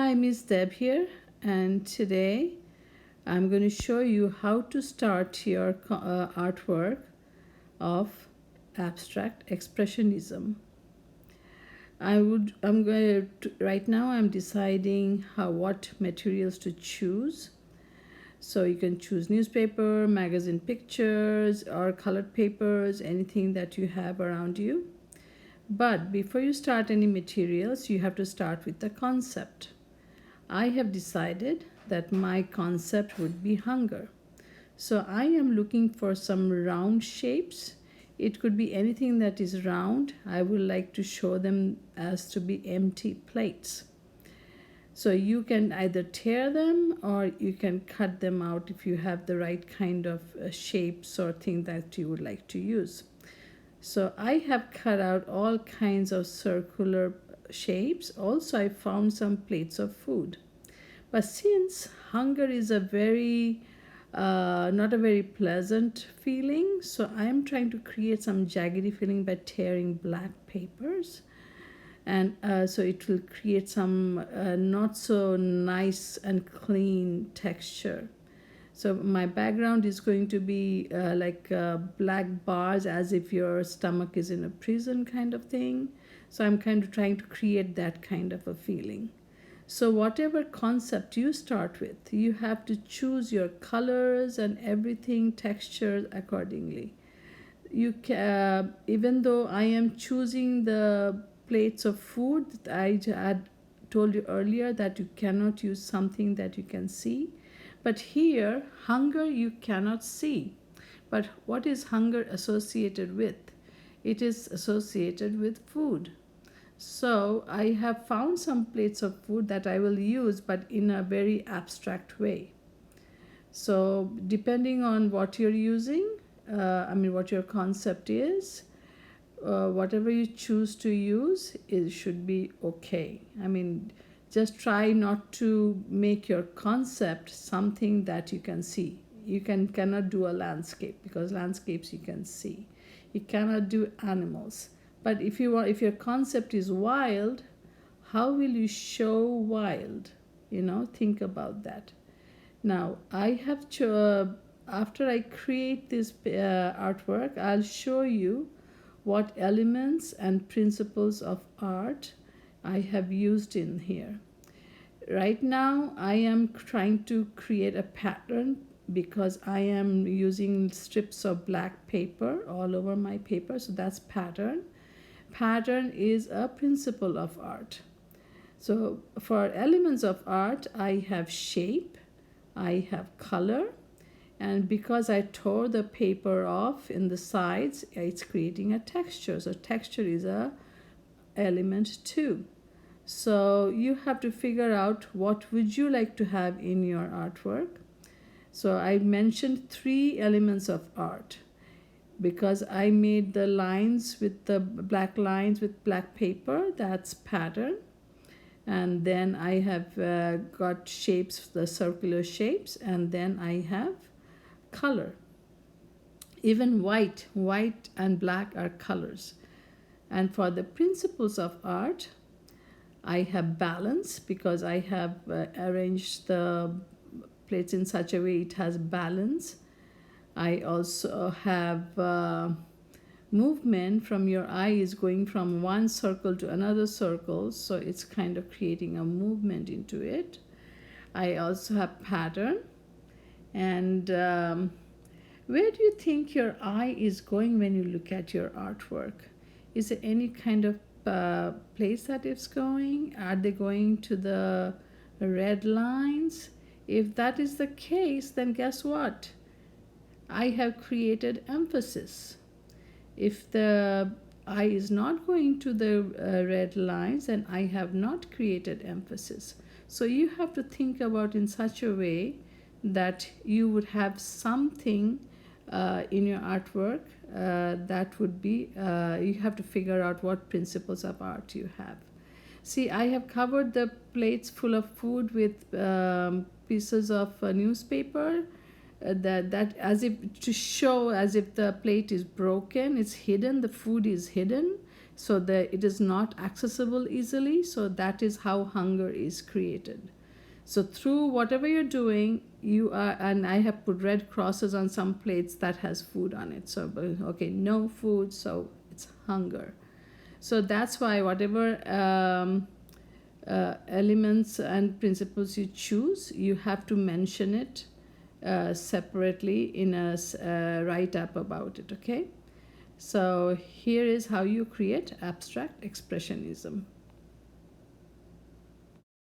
Hi, Miss Deb here, and today I'm going to show you how to start your artwork of abstract expressionism. I'm going to, right now I'm deciding what materials to choose. So you can choose newspaper, magazine pictures, or colored papers, anything that you have around you. But before you start any materials, you have to start with the concept. I have decided that my concept would be hunger. So I am looking for some round shapes. It could be anything that is round. I would like to show them as to be empty plates. So you can either tear them or you can cut them out if you have the right kind of shapes or thing that you would like to use. So I have cut out all kinds of circular shapes. Also, I found some plates of food. But since hunger is a very not a very pleasant feeling, so I am trying to create some jaggedy feeling by tearing black papers, and so it will create some not so nice and clean texture. So my background is going to be like black bars, as if your stomach is in a prison kind of thing. So I'm kind of trying to create that kind of a feeling. So whatever concept you start with, you have to choose your colors and everything, textures accordingly. Even though I am choosing the plates of food, I had told you earlier that you cannot use something that you can see. But here, hunger you cannot see. But what is hunger associated with? It is associated with food. So I have found some plates of food that I will use, but in a very abstract way. So depending on what you're using, what your concept is, whatever you choose to use, it should be okay. Just try not to make your concept something that you can see. You cannot do a landscape, because landscapes you can see. You cannot do animals. But if your concept is wild, how will you show wild? Think about that. Now, after I create this artwork, I'll show you what elements and principles of art I have used in here. Right now, I am trying to create a pattern because I am using strips of black paper all over my paper. So that's pattern. Pattern is a principle of art. So for elements of art, I have shape, I have color, and because I tore the paper off in the sides, it's creating a texture. So texture is a element too. So you have to figure out what would you like to have in your artwork. So I mentioned 3 elements of art because I made the lines with the black lines with black paper. That's pattern. And then I have got shapes, the circular shapes, and then I have color. Even white and black are colors. And for the principles of art, I have balance because I have arranged the plates in such a way it has balance. I also have movement from your eye is going from one circle to another circle, so it's kind of creating a movement into it. I also have pattern. And where do you think your eye is going when you look at your artwork? Is there any kind of place that it's going? Are they going to the red lines? If that is the case, then guess what? I have created emphasis. If the eye is not going to the red lines, then I have not created emphasis. So you have to think about in such a way that you would have something in your artwork that would be, you have to figure out what principles of art you have. See, I have covered the plates full of food with pieces of newspaper that as if to show as if the plate is broken, it's hidden, the food is hidden. so that it is not accessible easily. So that is how hunger is created. So through whatever you're doing, you are, and I have put red crosses on some plates that has food on it. So, okay, no food, so it's hunger. So that's why whatever elements and principles you choose, you have to mention it separately in a write-up about it, okay? So here is how you create abstract expressionism.